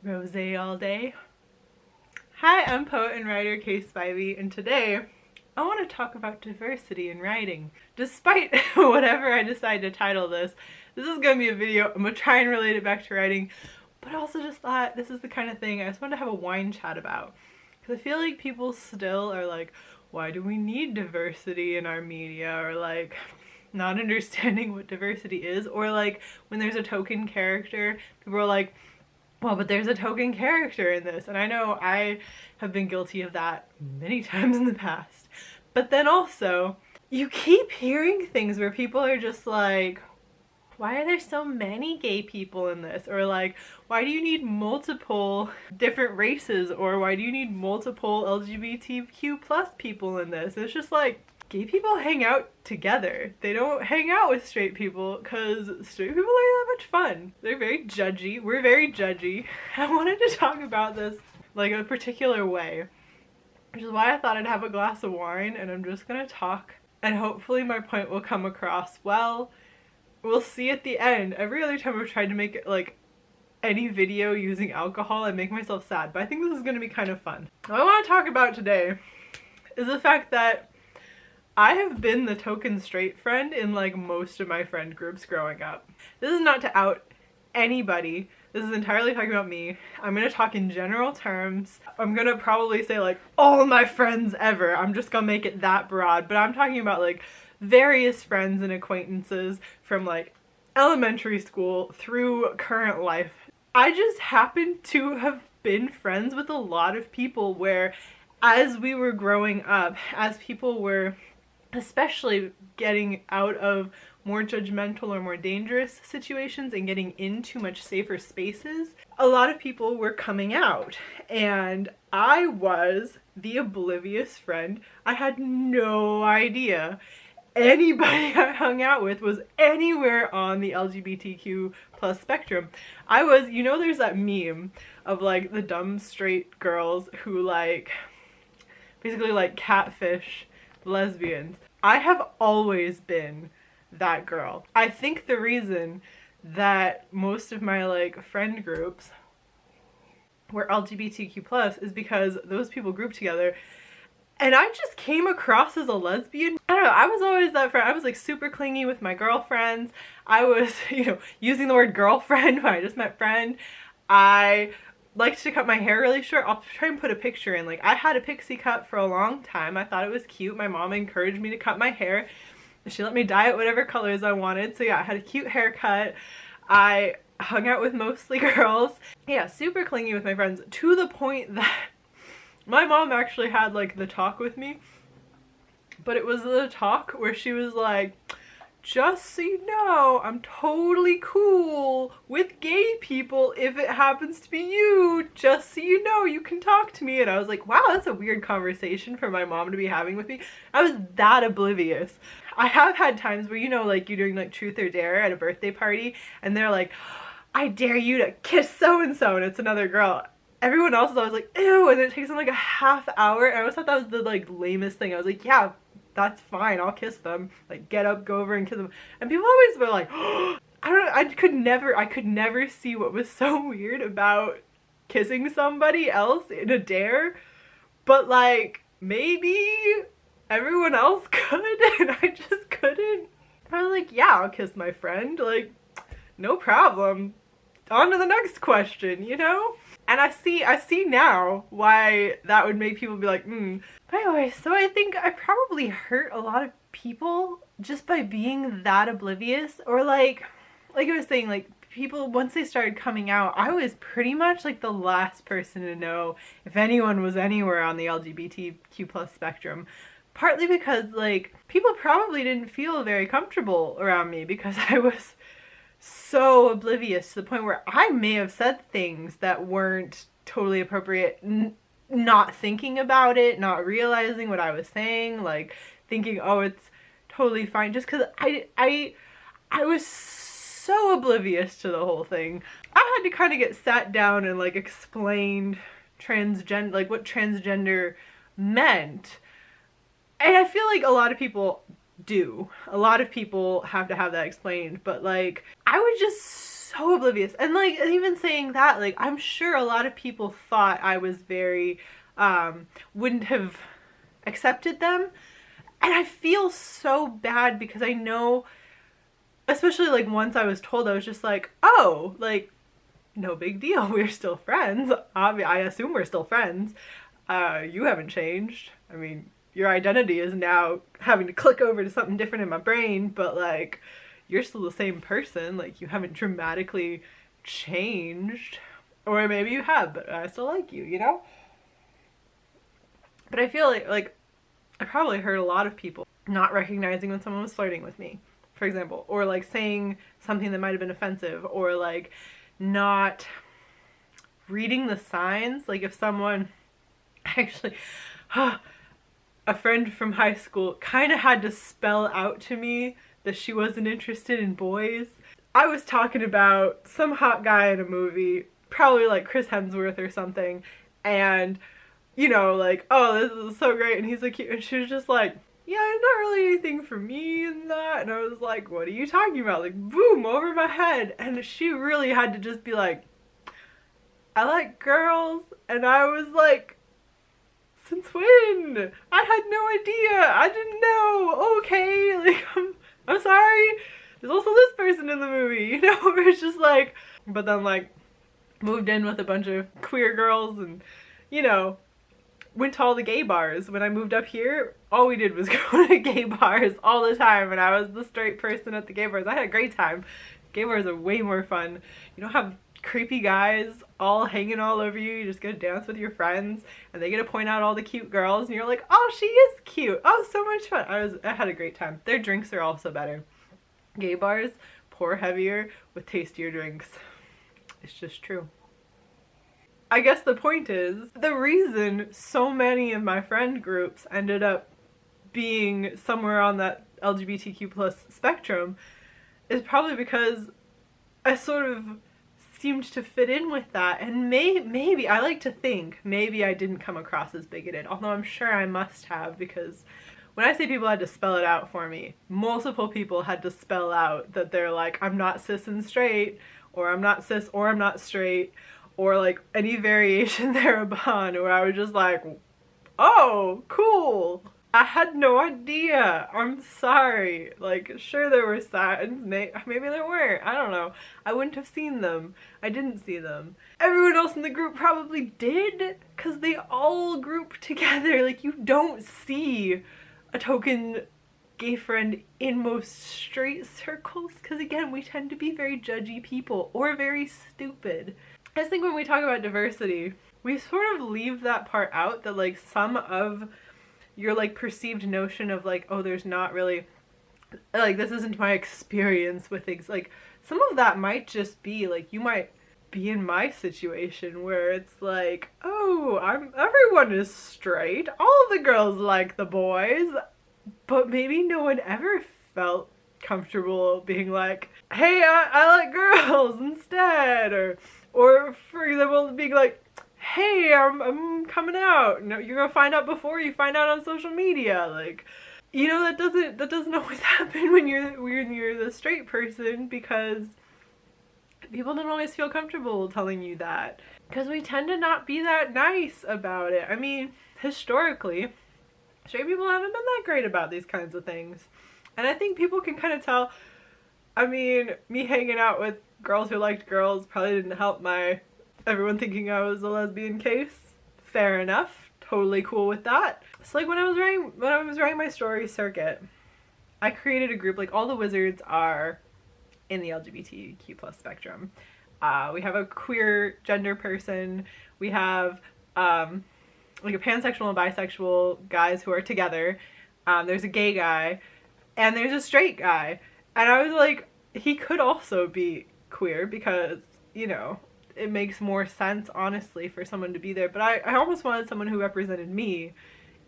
Rosé all day. Hi, I'm poet and writer Kay Spivey, and today I want to talk about diversity in writing. Despite whatever I decide to title this is going to be a video. I'm going to try and relate it back to writing, but I also just thought this is the kind of thing I just want to have a wine chat about. Because I feel like people still are like, why do we need diversity in our media? Or like, not understanding what diversity is. Or like, when there's a token character, people are like, well, but there's a token character in this. And I know I have been guilty of that many times in the past. But then also, you keep hearing things where people are just like, why are there so many gay people in this? Or like, why do you need multiple different races? Or why do you need multiple LGBTQ plus people in this? It's just like, gay people hang out together. They don't hang out with straight people because straight people are that much fun. They're very judgy. We're very judgy. I wanted to talk about this like a particular way, which is why I thought I'd have a glass of wine and I'm just gonna talk and hopefully my point will come across well. We'll see at the end. Every other time I've tried to make it like any video using alcohol, I make myself sad, but I think this is gonna be kind of fun. What I want to talk about today is the fact that I have been the token straight friend in like most of my friend groups growing up. This is not to out anybody. This is entirely talking about me. I'm gonna talk in general terms. I'm gonna probably say like all my friends ever. I'm just gonna make it that broad, but I'm talking about like various friends and acquaintances from like elementary school through current life. I just happen to have been friends with a lot of people where as we were growing up, as people were especially getting out of more judgmental or more dangerous situations and getting into much safer spaces, a lot of people were coming out. And I was the oblivious friend. I had no idea anybody I hung out with was anywhere on the LGBTQ plus spectrum. I was, you know, there's that meme of like the dumb straight girls who like basically like catfish lesbians. I have always been that girl. I think the reason that most of my like friend groups were LGBTQ plus is because those people grouped together and I just came across as a lesbian. I don't know, I was always that friend. I was like super clingy with my girlfriends. I was, you know, using the word girlfriend when I just meant friend. I liked to cut my hair really short. I'll try and put a picture in. Like, I had a pixie cut for a long time. I thought it was cute. My mom encouraged me to cut my hair. She let me dye it whatever colors I wanted. So yeah, I had a cute haircut. I hung out with mostly girls. Yeah, super clingy with my friends to the point that my mom actually had like the talk with me. But it was the talk where she was like, just so you know, I'm totally cool with gay people if it happens to be you. Just so you know, you can talk to me. And I was like, wow, that's a weird conversation for my mom to be having with me. I was that oblivious. I have had times where, you know, like you're doing like truth or dare at a birthday party and they're like, I dare you to kiss so-and-so, and it's another girl. Everyone else is always like, ew, and it takes them like a half hour. And I always thought that was the like lamest thing. I was like, yeah, that's fine, I'll kiss them. Like, get up, go over and kiss them. And people always were like, oh, I don't know, I could never see what was so weird about kissing somebody else in a dare. But like, maybe everyone else could and I just couldn't. I was like, yeah, I'll kiss my friend. Like, no problem. On to the next question, you know? And I see now why that would make people be like, But anyway, so I think I probably hurt a lot of people just by being that oblivious. Or like I was saying, like people, once they started coming out, I was pretty much like the last person to know if anyone was anywhere on the LGBTQ plus spectrum. Partly because like people probably didn't feel very comfortable around me because I was so oblivious to the point where I may have said things that weren't totally appropriate, not thinking about it, not realizing what I was saying, like thinking, oh, it's totally fine, just because I was so oblivious to the whole thing. I had to kind of get sat down and like explained transgender, like what transgender meant. And I feel like a lot of people do. A lot of people have to have that explained, but like I was just so oblivious. And like even saying that, like I'm sure a lot of people thought I was very wouldn't have accepted them. And I feel so bad because I know, especially like once I was told, I was just like, oh, like no big deal. We're still friends. I assume we're still friends. You haven't changed. I mean, your identity is now having to click over to something different in my brain, but like you're still the same person. Like you haven't dramatically changed. Or maybe you have, but I still like you, you know? But I feel like I probably heard a lot of people not recognizing when someone was flirting with me, for example, or like saying something that might have been offensive, or like not reading the signs. Like if someone actually a friend from high school kind of had to spell out to me that she wasn't interested in boys. I was talking about some hot guy in a movie, probably like Chris Hemsworth or something, and you know, like, oh, this is so great, and he's like cute, and she was just like, yeah, it's not really anything for me in that, and I was like, what are you talking about? Like, boom, over my head, and she really had to just be like, I like girls, and I was like, since when? I had no idea, I didn't know, okay, like, I'm sorry, there's also this person in the movie, you know, where it's just like, but then like, moved in with a bunch of queer girls, and, you know, went to all the gay bars. When I moved up here, all we did was go to gay bars all the time, and I was the straight person at the gay bars. I had a great time. Gay bars are way more fun. You don't have creepy guys all hanging all over you. You just go dance with your friends, and they get to point out all the cute girls, and you're like, oh, she is cute. Oh, so much fun. I had a great time. Their drinks are also better. Gay bars pour heavier with tastier drinks. It's just true. I guess the point is, the reason so many of my friend groups ended up being somewhere on that LGBTQ plus spectrum is probably because I sort of seemed to fit in with that, and maybe, I like to think, maybe I didn't come across as bigoted, although I'm sure I must have, because when I say people had to spell it out for me, multiple people had to spell out that they're like, I'm not cis and straight, or I'm not cis or I'm not straight, or like any variation thereupon, where I was just like, oh, cool. I had no idea. I'm sorry. Like, sure there were signs, maybe there weren't. I don't know. I wouldn't have seen them. I didn't see them. Everyone else in the group probably did, because they all group together. Like, you don't see a token gay friend in most straight circles, because again, we tend to be very judgy people, or very stupid. I just think when we talk about diversity, we sort of leave that part out, that like some of your like perceived notion of like, oh, there's not really, like, this isn't my experience with things, like some of that might just be like, you might be in my situation where it's like, oh, everyone is straight, all the girls like the boys, but maybe no one ever felt comfortable being like, hey, I like girls instead, or for example, being like, hey, I'm coming out. No, you're gonna find out before you find out on social media. Like, you know, that doesn't always happen when you're the straight person, because people don't always feel comfortable telling you that, because we tend to not be that nice about it. I mean, historically, straight people haven't been that great about these kinds of things, and I think people can kind of tell. I mean, me hanging out with girls who liked girls probably didn't help everyone thinking I was a lesbian case. Fair enough. Totally cool with that. So like when I was writing my story circuit, I created a group. Like, all the wizards are in the LGBTQ plus spectrum. We have a queer gender person. We have like a pansexual and bisexual guys who are together. There's a gay guy, and there's a straight guy. And I was like, he could also be queer, because, you know, it makes more sense, honestly, for someone to be there. But I almost wanted someone who represented me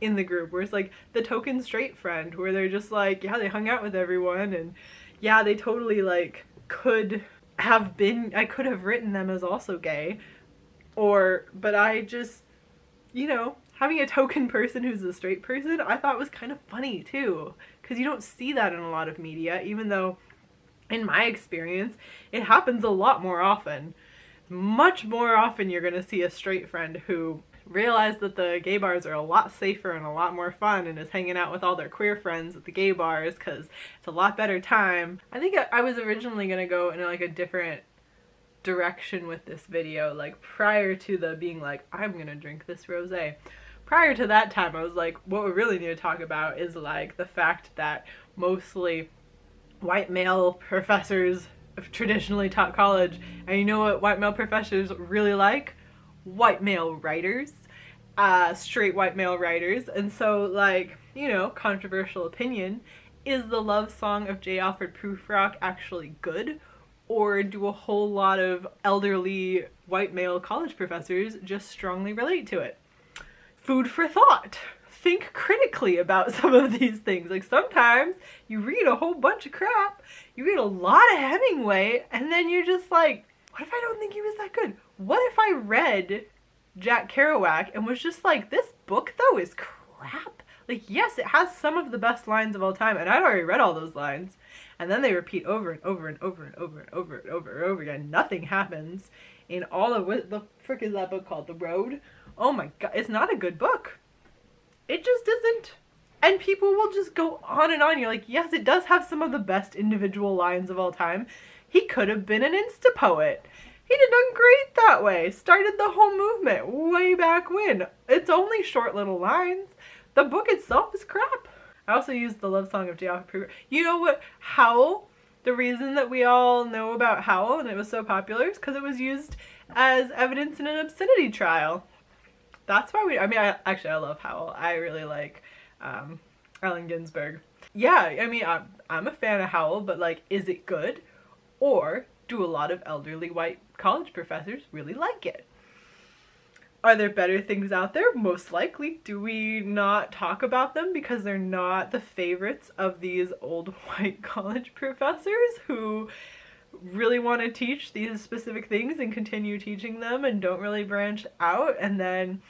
in the group, where it's like the token straight friend, where they're just like, yeah, they hung out with everyone, and yeah, they totally like could have been, I could have written them as also gay, but I just, you know, having a token person who's a straight person, I thought was kind of funny too, because you don't see that in a lot of media, even though in my experience it happens a lot more often. Much more often you're going to see a straight friend who realized that the gay bars are a lot safer and a lot more fun and is hanging out with all their queer friends at the gay bars because it's a lot better time. I think I was originally going to go in like a different direction with this video, like prior to the being like, I'm gonna drink this rosé. Prior to that time, I was like, what we really need to talk about is like the fact that mostly white male professors have traditionally taught college, and you know what white male professors really like? White male writers, straight white male writers. And so, like, you know, controversial opinion, is the love song of J. Alfred Prufrock actually good? Or do a whole lot of elderly white male college professors just strongly relate to it? Food for thought. Think critically about some of these things. Like, sometimes you read a whole bunch of crap, you read a lot of Hemingway, and then you're just like, what if I don't think he was that good? What if I read Jack Kerouac and was just like, this book though is crap? Like, yes, it has some of the best lines of all time, and I'd already read all those lines. And then they repeat over and over and over and over and over and over and over again. Nothing happens in all of what the frick is that book called? The Road? Oh my god, it's not a good book. It just isn't. And people will just go on and on. You're like, yes, it does have some of the best individual lines of all time. He could have been an Insta poet. He'd have done great that way. Started the whole movement way back when. It's only short little lines. The book itself is crap. I also used the love song of J. Alfred Prufrock. You know what? Howl, the reason that we all know about Howl and it was so popular is because it was used as evidence in an obscenity trial. That's why I love Howl. I really like Allen Ginsberg. Yeah, I mean, I'm a fan of Howl, but like, is it good? Or do a lot of elderly white college professors really like it? Are there better things out there? Most likely. Do we not talk about them because they're not the favorites of these old white college professors who really want to teach these specific things and continue teaching them and don't really branch out, and then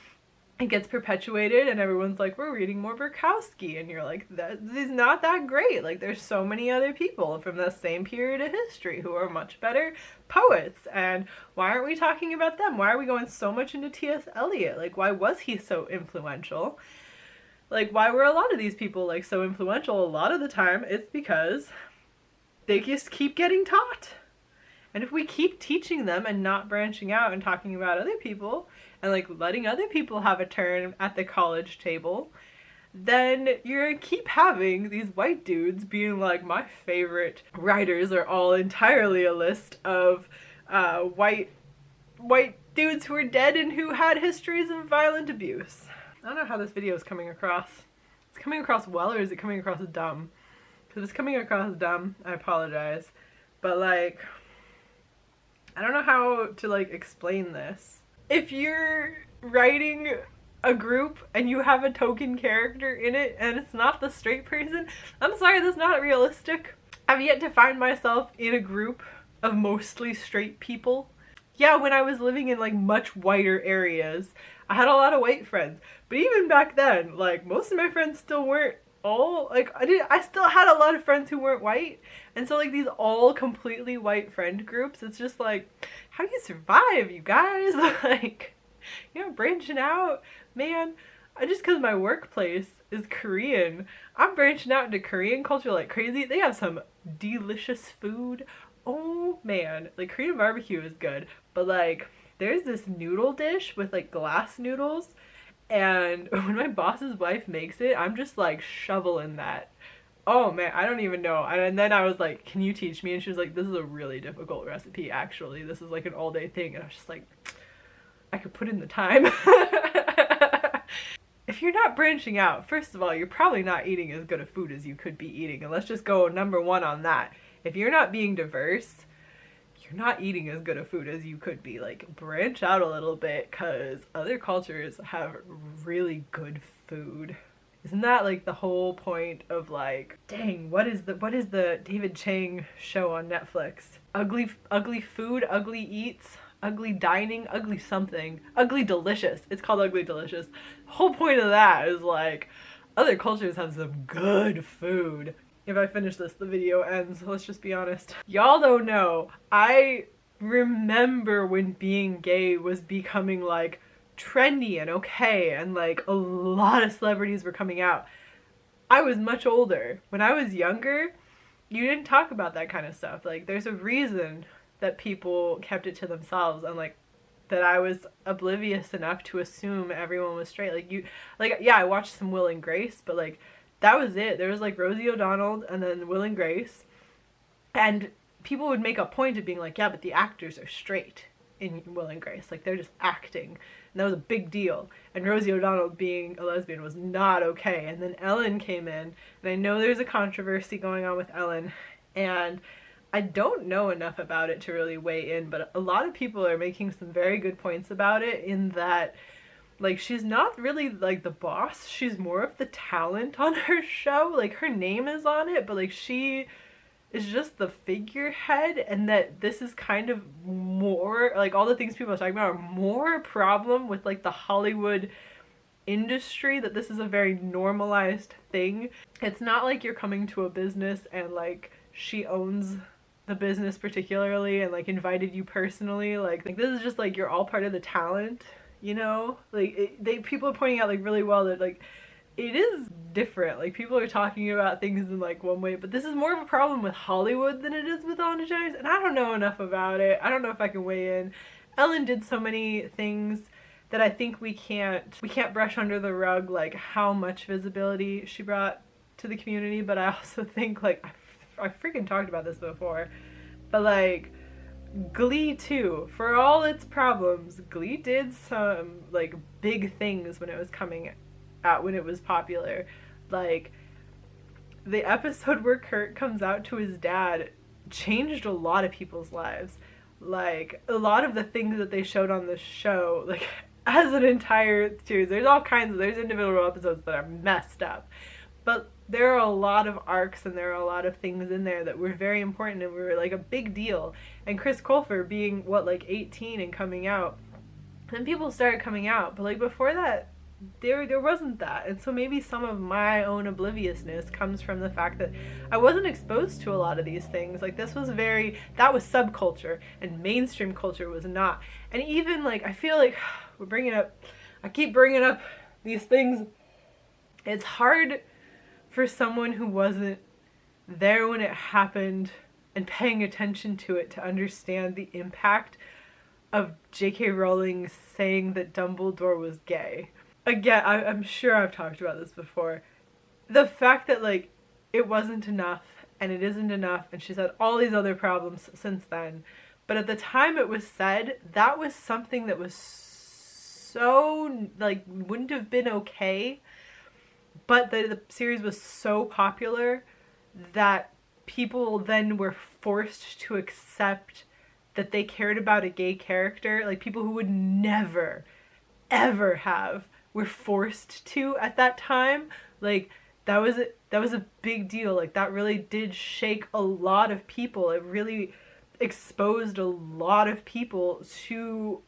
it gets perpetuated and everyone's like, we're reading more Bukowski, and you're like, that is not that great. Like, there's so many other people from the same period of history who are much better poets, and why aren't we talking about them? Why are we going so much into T.S. Eliot? Like, why was he so influential? Like, why were a lot of these people like so influential? A lot of the time it's because they just keep getting taught. And if we keep teaching them and not branching out and talking about other people and like letting other people have a turn at the college table, then you're gonna keep having these white dudes being like, my favorite writers are all entirely a list of white dudes who are dead and who had histories of violent abuse. I don't know how this video is coming across. It's coming across well, or is it coming across dumb? Because if it's coming across dumb, I apologize. But like, I don't know how to like explain this. If you're writing a group and you have a token character in it and it's not the straight person, I'm sorry, that's not realistic. I've yet to find myself in a group of mostly straight people. Yeah, when I was living in like much whiter areas, I had a lot of white friends. But even back then, like, most of my friends still weren't all, like, I still had a lot of friends who weren't white. And so like these all completely white friend groups, it's just like, how do you survive, you guys? Like, you know, branching out, man. Just because my workplace is Korean, I'm branching out into Korean culture like crazy. They have some delicious food. Oh man, like Korean barbecue is good, but like there's this noodle dish with like glass noodles, and when my boss's wife makes it, I'm just like shoveling that. Oh man, I don't even know. And then I was like, can you teach me? And she was like, this is a really difficult recipe actually. This is like an all-day thing. And I was just like, I could put in the time. If you're not branching out, first of all, you're probably not eating as good a food as you could be eating. And let's just go number one on that. If you're not being diverse, you're not eating as good a food as you could be. Like, branch out a little bit, because other cultures have really good food. Isn't that like the whole point of like, dang, what is the David Chang show on Netflix? Ugly food, ugly eats, ugly dining, ugly something, ugly delicious. It's called Ugly Delicious. The whole point of that is like, Other cultures have some good food. If I finish this, the video ends. Let's just be honest. Y'all don't know. I remember when being gay was becoming like trendy and okay, and like a lot of celebrities were coming out. I was much older. When I was younger, you didn't talk about that kind of stuff. Like, there's a reason that people kept it to themselves, and like that I was oblivious enough to assume everyone was straight. Yeah, I watched some Will and Grace, but like that was it. There was like Rosie O'Donnell and then Will and Grace, and people would make a point of being like, yeah, but the actors are straight in Will and Grace. Like, they're just acting. And that was a big deal. And Rosie O'Donnell being a lesbian was not okay. And then Ellen came in, and I know there's a controversy going on with Ellen, and I don't know enough about it to really weigh in, but a lot of people are making some very good points about it, in that like she's not really like the boss. She's more of the talent on her show. Like, her name is on it, but like she is just the figurehead, and that this is kind of more like all the things people are talking about are more a problem with like the Hollywood industry, that this is a very normalized thing. It's not like you're coming to a business and like she owns the business particularly and like invited you personally. Like this is just like you're all part of the talent, you know? Like people are pointing out like really well that like it is different. Like, people are talking about things in like one way, but this is more of a problem with Hollywood than it is with Ellen DeGeneres, and I don't know enough about it. I don't know if I can weigh in. Ellen did so many things that I think we can't brush under the rug like how much visibility she brought to the community, but I also think like I freaking talked about this before, but like Glee too, for all its problems, Glee did some like big things when it was coming out, when it was popular. Like, the episode where Kurt comes out to his dad changed a lot of people's lives. Like, a lot of the things that they showed on the show, like, as an entire series, there's individual episodes that are messed up, but there are a lot of arcs and there are a lot of things in there that were very important and were like a big deal. And Chris Colfer being what, like 18 and coming out, then people started coming out, but like before that there wasn't that. And so maybe some of my own obliviousness comes from the fact that I wasn't exposed to a lot of these things. Like, that was subculture and mainstream culture was not. And even like I feel like I keep bringing up these things. It's hard for someone who wasn't there when it happened and paying attention to it to understand the impact of J.K. Rowling saying that Dumbledore was gay. Again, I'm sure I've talked about this before. The fact that like it wasn't enough and it isn't enough, and she's had all these other problems since then, but at the time it was said, that was something that was so like wouldn't have been okay, but the series was so popular that people then were forced to accept that they cared about a gay character. Like, people who would never ever have were forced to at that time. Like, that was a big deal. Like, that really did shake a lot of people. It really exposed a lot of people to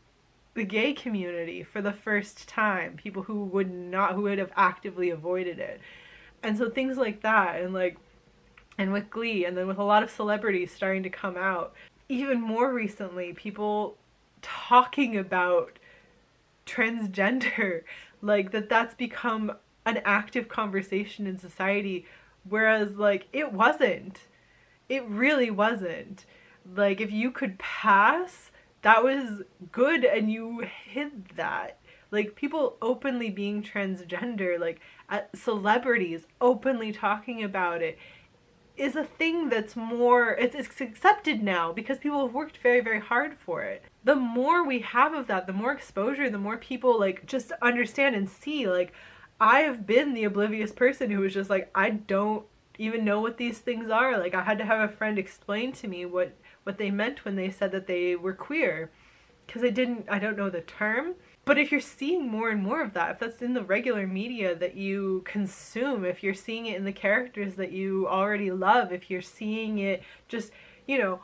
the gay community for the first time. People who would have actively avoided it. And so things like that, and with Glee, and then with a lot of celebrities starting to come out. Even more recently, people talking about transgender, like that's become an active conversation in society, whereas like it really wasn't. Like, if you could pass, that was good, and you hid that. Like, people openly being transgender, like celebrities openly talking about it, is a thing that's more, it's accepted now because people have worked very, very hard for it. The more we have of that, the more exposure, the more people like just understand and see. Like, I have been the oblivious person who was just like, I don't even know what these things are. Like, I had to have a friend explain to me what they meant when they said that they were queer, because I don't know the term. But if you're seeing more and more of that, if that's in the regular media that you consume, if you're seeing it in the characters that you already love, if you're seeing it just, you know,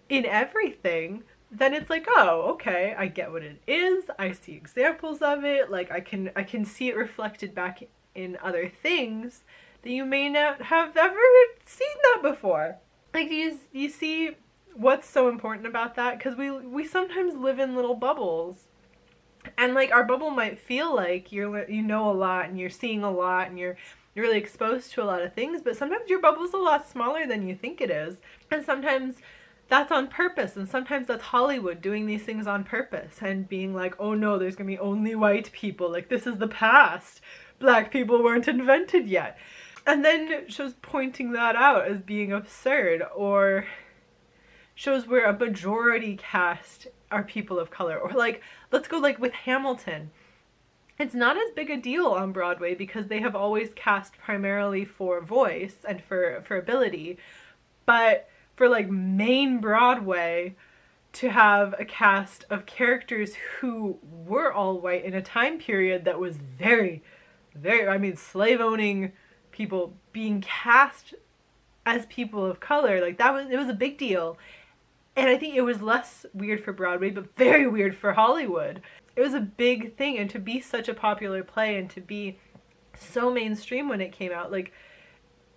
in everything, then it's like, oh, okay, I get what it is. I see examples of it. Like, I can see it reflected back in other things that you may not have ever seen that before. Like, you see what's so important about that? Because we sometimes live in little bubbles. And like our bubble might feel like you know a lot and you're seeing a lot and you're really exposed to a lot of things, but sometimes your bubble's a lot smaller than you think it is. And sometimes that's on purpose, and sometimes that's Hollywood doing these things on purpose and being like, oh no, there's gonna be only white people, like this is the past, black people weren't invented yet. And then shows pointing that out as being absurd, or shows where a majority cast are people of color, or like, let's go like with Hamilton. It's not as big a deal on Broadway because they have always cast primarily for voice and for ability, but for like main Broadway to have a cast of characters who were all white in a time period that was very, I mean, slave-owning people being cast as people of color, like it was a big deal. And I think it was less weird for Broadway, but very weird for Hollywood. It was a big thing, and to be such a popular play and to be so mainstream when it came out, like,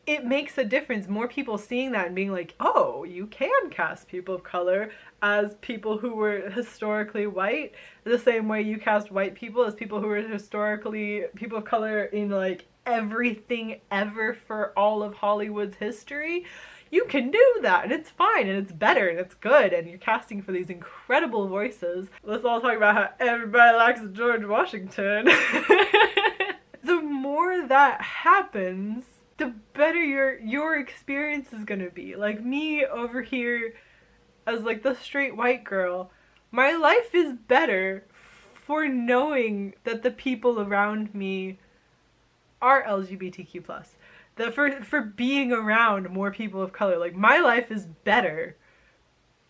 it makes a difference. More people seeing that and being like, oh, you can cast people of color as people who were historically white, the same way you cast white people as people who were historically people of color in like everything ever for all of Hollywood's history. You can do that, and it's fine, and it's better, and it's good, and you're casting for these incredible voices. Let's all talk about how everybody likes George Washington. The more that happens, the better your experience is gonna be. Like me over here as like the straight white girl, my life is better for knowing that the people around me are LGBTQ+. That for being around more people of color. Like, my life is better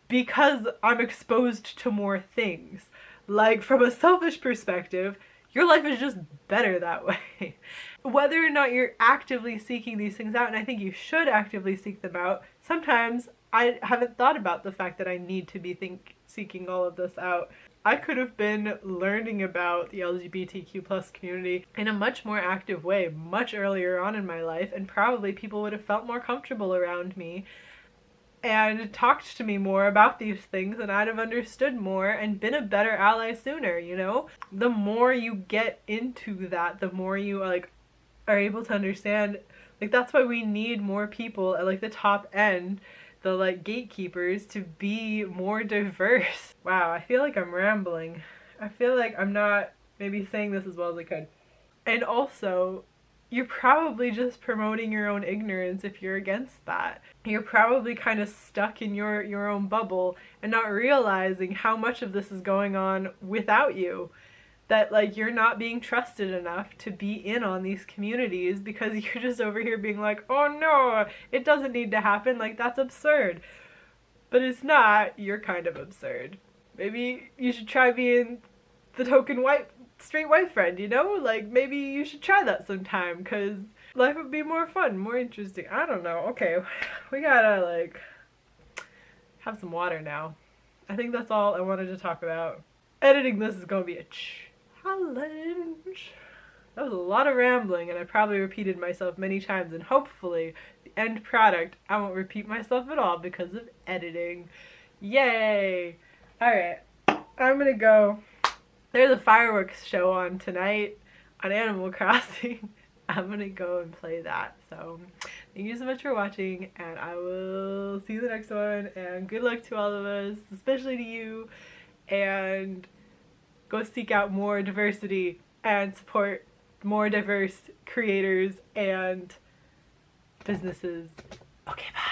because I'm exposed to more things. Like, from a selfish perspective, your life is just better that way. Whether or not you're actively seeking these things out, and I think you should actively seek them out, sometimes I haven't thought about the fact that I need to be seeking all of this out. I could have been learning about the LGBTQ+ community in a much more active way much earlier on in my life, and probably people would have felt more comfortable around me and talked to me more about these things, and I'd have understood more and been a better ally sooner, you know? The more you get into that, the more you like are able to understand. Like, that's why we need more people at like the top end, the like gatekeepers, to be more diverse. Wow, I feel like I'm rambling. I feel like I'm not maybe saying this as well as I could. And also, you're probably just promoting your own ignorance if you're against that. You're probably kind of stuck in your own bubble and not realizing how much of this is going on without you. That like you're not being trusted enough to be in on these communities because you're just over here being like, oh no, it doesn't need to happen, like that's absurd. But it's not, you're kind of absurd. Maybe you should try being the token straight white friend, you know? Like, maybe you should try that sometime, because life would be more fun, more interesting. I don't know. Okay, we gotta like have some water now. I think that's all I wanted to talk about. Editing this is gonna be a challenge. That was a lot of rambling, and I probably repeated myself many times, and hopefully the end product I won't repeat myself at all because of editing. Yay! Alright, I'm gonna go. There's a fireworks show on tonight on Animal Crossing. I'm gonna go and play that. So thank you so much for watching, and I will see you in the next one, and good luck to all of us, especially to you, and go seek out more diversity and support more diverse creators and businesses. Okay, bye.